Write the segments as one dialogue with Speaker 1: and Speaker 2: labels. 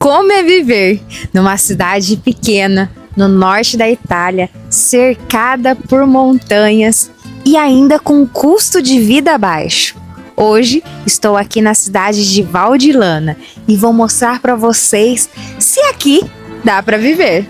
Speaker 1: Como é viver numa cidade pequena no norte da Itália, cercada por montanhas e ainda com custo de vida baixo? Hoje estou aqui na cidade de Val di Lana e vou mostrar para vocês se aqui dá para viver.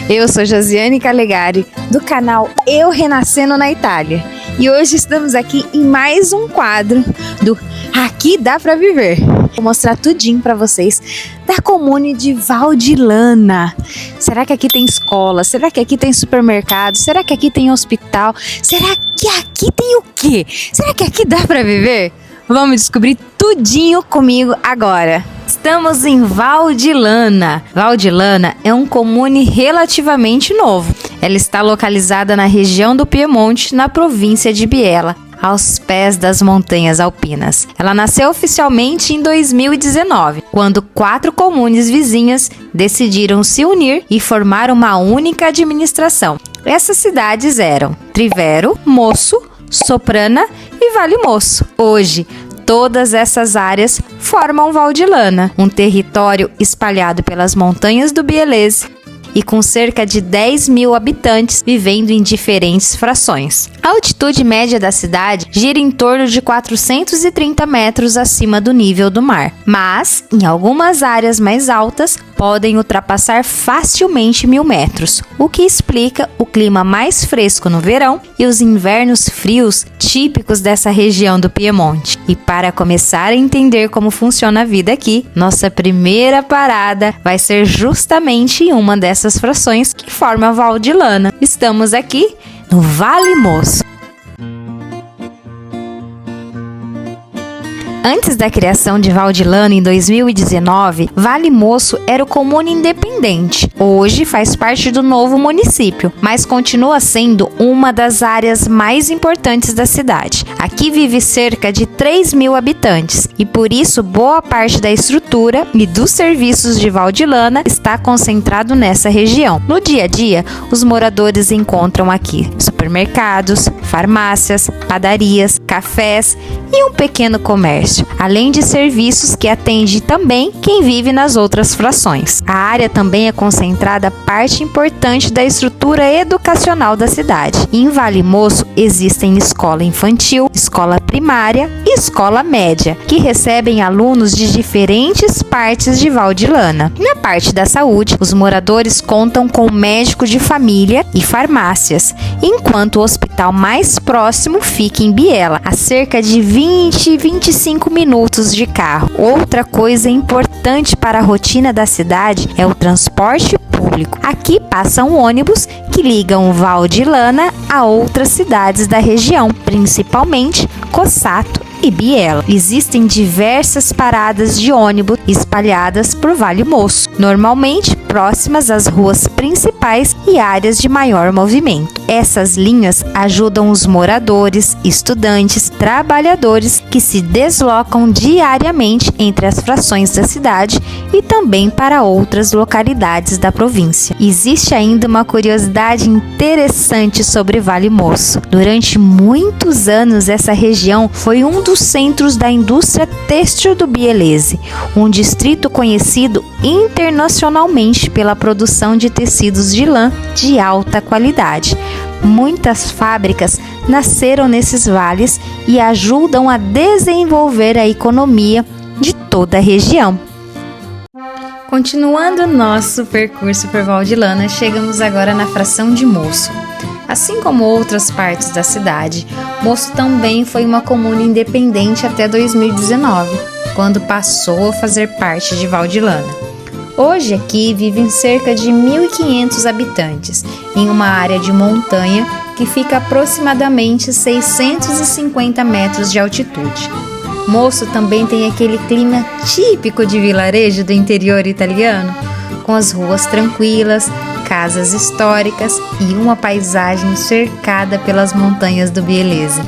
Speaker 1: Eu sou Josiane Calegari, do canal Eu Renascendo na Itália. E hoje estamos aqui em mais um quadro do Aqui Dá Pra Viver. Vou mostrar tudinho pra vocês da comune de Val di Lana. Será que aqui tem escola? Será que aqui tem supermercado? Será que aqui tem hospital? Será que aqui tem o quê? Será que aqui dá pra viver? Vamos descobrir tudinho comigo agora. Estamos em Val di Lana. Val di Lana é um comune relativamente novo. Ela está localizada na região do Piemonte, na província de Biella, aos pés das montanhas alpinas. Ela nasceu oficialmente em 2019, quando 4 comunes vizinhas decidiram se unir e formar uma única administração. Essas cidades eram Trivero, Mosso, Soprana e Valle Mosso. Hoje, todas essas áreas formam Val di Lana, um território espalhado pelas montanhas do Biellese e com cerca de 10.000 habitantes vivendo em diferentes frações. A altitude média da cidade gira em torno de 430 metros acima do nível do mar, mas em algumas áreas mais altas podem ultrapassar facilmente 1.000 metros, o que explica o clima mais fresco no verão e os invernos frios típicos dessa região do Piemonte. E para começar a entender como funciona a vida aqui, nossa primeira parada vai ser justamente em uma dessas frações que forma Val di Lana. Estamos aqui no Valle Mosso. Antes da criação de Val di Lana em 2019, Valle Mosso era o comune independente. Hoje faz parte do novo município, mas continua sendo uma das áreas mais importantes da cidade. Aqui vive cerca de 3.000 habitantes e por isso boa parte da estrutura e dos serviços de Val di Lana está concentrado nessa região. No dia a dia, os moradores encontram aqui supermercados, farmácias, padarias, cafés e um pequeno comércio, além de serviços que atende também quem vive nas outras frações. A área também é concentrada parte importante da estrutura educacional da cidade. Em Valle Mosso existem escola infantil, escola primária e escola média, que recebem alunos de diferentes partes de Val di Lana. Na parte da saúde, os moradores contam com médico de família e farmácias, enquanto o hospital mais próximo fica em Biella, a cerca de 25 minutos de carro. Outra coisa importante para a rotina da cidade é o transporte público. Aqui passam ônibus que ligam Val di Lana a outras cidades da região, principalmente Cossato e Biella. Existem diversas paradas de ônibus espalhadas por Valle Mosso, normalmente próximas às ruas principais e áreas de maior movimento. Essas linhas ajudam os moradores, estudantes, trabalhadores que se deslocam diariamente entre as frações da cidade e também para outras localidades da província. Existe ainda uma curiosidade interessante sobre Valle Mosso. Durante muitos anos, essa região foi um dos centros da indústria têxtil do Biellese, um distrito conhecido internacionalmente pela produção de tecidos de lã de alta qualidade. Muitas fábricas nasceram nesses vales e ajudam a desenvolver a economia de toda a região. Continuando nosso percurso por Val di Lana, chegamos agora na fração de Mosso. Assim como outras partes da cidade, Mosso também foi uma comune independente até 2019, quando passou a fazer parte de Val di Lana. Hoje aqui vivem cerca de 1.500 habitantes, em uma área de montanha que fica aproximadamente 650 metros de altitude. Mosso também tem aquele clima típico de vilarejo do interior italiano, com as ruas tranquilas, casas históricas e uma paisagem cercada pelas montanhas do Biellese.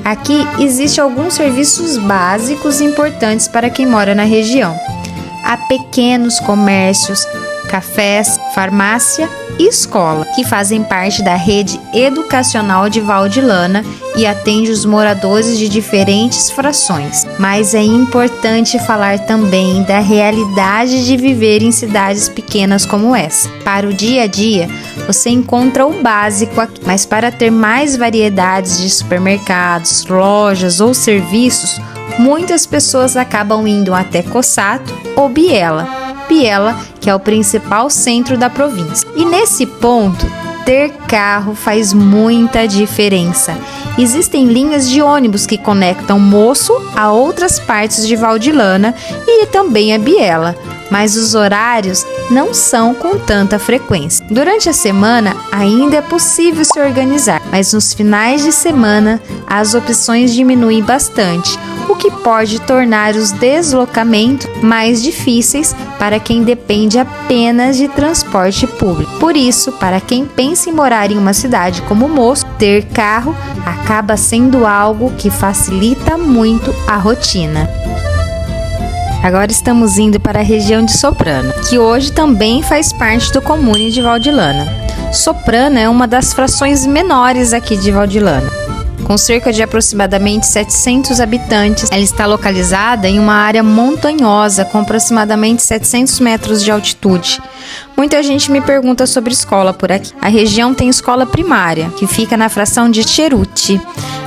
Speaker 1: Aqui existem alguns serviços básicos importantes para quem mora na região. Há pequenos comércios, cafés, farmácia e escola, que fazem parte da rede educacional de Val de Lana e atende os moradores de diferentes frações. Mas é importante falar também da realidade de viver em cidades pequenas como essa. Para o dia a dia, você encontra o básico aqui, mas para ter mais variedades de supermercados, lojas ou serviços, muitas pessoas acabam indo até Cossato ou Biella, que é o principal centro da província. E nesse ponto, ter carro faz muita diferença. Existem linhas de ônibus que conectam Moço a outras partes de Val de Lana e também a Biella, mas os horários não são com tanta frequência. Durante a semana ainda é possível se organizar, mas nos finais de semana as opções diminuem bastante, o que pode tornar os deslocamentos mais difíceis para quem depende apenas de transporte público. Por isso, para quem pensa em morar em uma cidade como Moço, ter carro acaba sendo algo que facilita muito a rotina. Agora estamos indo para a região de Soprano, que hoje também faz parte do comune de Val de Lana. Soprano é uma das frações menores aqui de Val de Lana. Com cerca de aproximadamente 700 habitantes, ela está localizada em uma área montanhosa com aproximadamente 700 metros de altitude. Muita gente me pergunta sobre escola por aqui. A região tem escola primária, que fica na fração de Cheruti,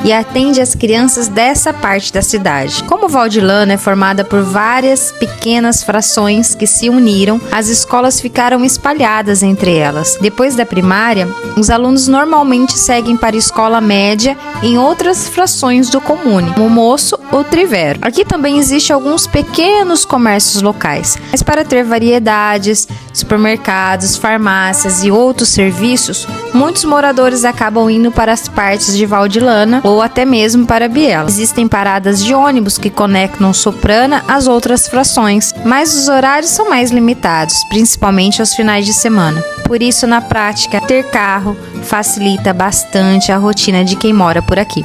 Speaker 1: e atende as crianças dessa parte da cidade. Como Val de Lana é formada por várias pequenas frações que se uniram, as escolas ficaram espalhadas entre elas. Depois da primária, os alunos normalmente seguem para a escola média em outras frações do comune, como Moço ou Trivero. Aqui também existem alguns pequenos comércios locais, mas para ter variedades, supermercados, farmácias e outros serviços, muitos moradores acabam indo para as partes de Val de Lana ou até mesmo para Biella. Existem paradas de ônibus que conectam Soprano às outras frações, mas os horários são mais limitados, principalmente aos finais de semana. Por isso, na prática, ter carro facilita bastante a rotina de quem mora por aqui.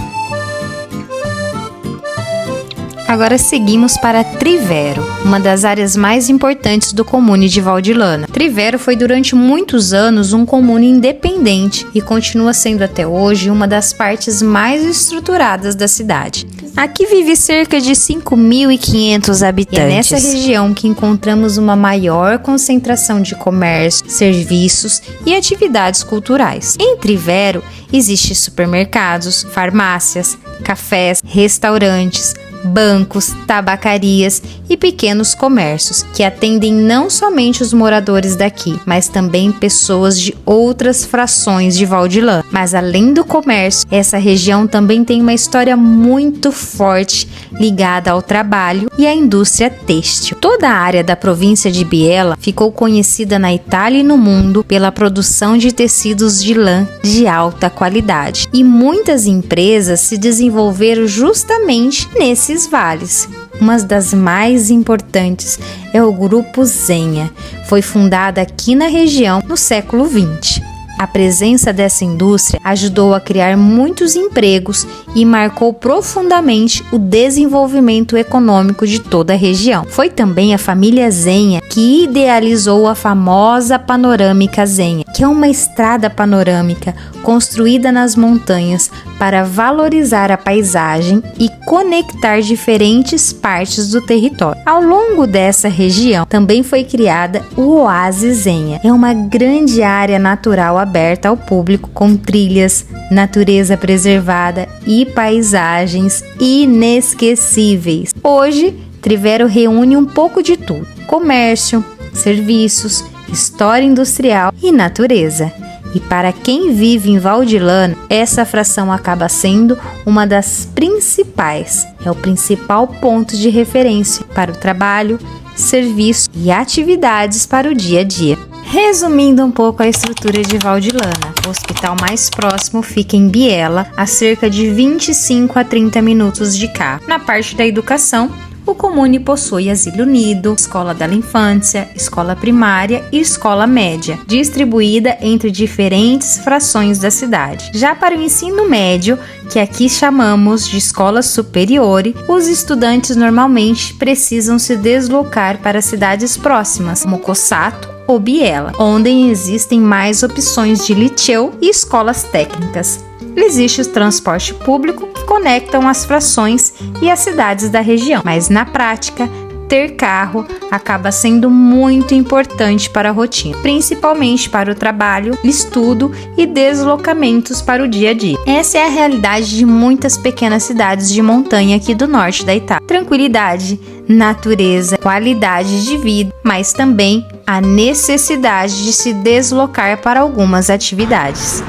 Speaker 1: Agora seguimos para Trivero, uma das áreas mais importantes do comune de Val de Lana. Trivero foi durante muitos anos um comune independente e continua sendo até hoje uma das partes mais estruturadas da cidade. Aqui vive cerca de 5.500 habitantes. E é nessa região que encontramos uma maior concentração de comércio, serviços e atividades culturais. Em Trivero existem supermercados, farmácias, cafés, restaurantes, bancos, tabacarias e pequenos comércios que atendem não somente os moradores daqui, mas também pessoas de outras frações de Val de Lana. Mas além do comércio, essa região também tem uma história muito forte ligada ao trabalho e à indústria têxtil. Toda a área da província de Biella ficou conhecida na Itália e no mundo pela produção de tecidos de lã de alta qualidade, e muitas empresas se desenvolveram justamente nesses vales. Uma das mais importantes é o Grupo Zegna. Foi fundada aqui na região no século XX. A presença dessa indústria ajudou a criar muitos empregos e marcou profundamente o desenvolvimento econômico de toda a região. Foi também a família Zegna que idealizou a famosa Panorâmica Zegna, que é uma estrada panorâmica construída nas montanhas para valorizar a paisagem e conectar diferentes partes do território. Ao longo dessa região também foi criada o Oásis Zegna. É uma grande área natural aberta ao público com trilhas, natureza preservada e paisagens inesquecíveis. Hoje, Trivero reúne um pouco de tudo: comércio, serviços, história industrial e natureza. E para quem vive em Val de Lana, essa fração acaba sendo uma das principais. É o principal ponto de referência para o trabalho, serviço e atividades para o dia a dia. Resumindo um pouco a estrutura de Val de Lana, o hospital mais próximo fica em Biella, a cerca de 25 a 30 minutos de carro. Na parte da educação, o comune possui asilo nido, escola da infância, escola primária e escola média, distribuída entre diferentes frações da cidade. Já para o ensino médio, que aqui chamamos de escola superior, os estudantes normalmente precisam se deslocar para cidades próximas, como Cossato ou Biella, onde existem mais opções de liceu e escolas técnicas. Existe o transporte público que conectam as frações e as cidades da região, mas na prática, ter carro acaba sendo muito importante para a rotina, principalmente para o trabalho, estudo e deslocamentos para o dia a dia. Essa é a realidade de muitas pequenas cidades de montanha aqui do norte da Itália. Tranquilidade, natureza, qualidade de vida, mas também a necessidade de se deslocar para algumas atividades.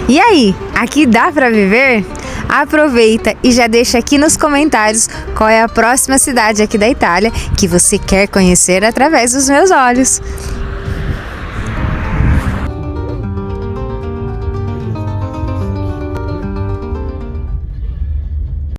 Speaker 1: E aí, aqui dá para viver? Aproveita e já deixa aqui nos comentários qual é a próxima cidade aqui da Itália que você quer conhecer através dos meus olhos.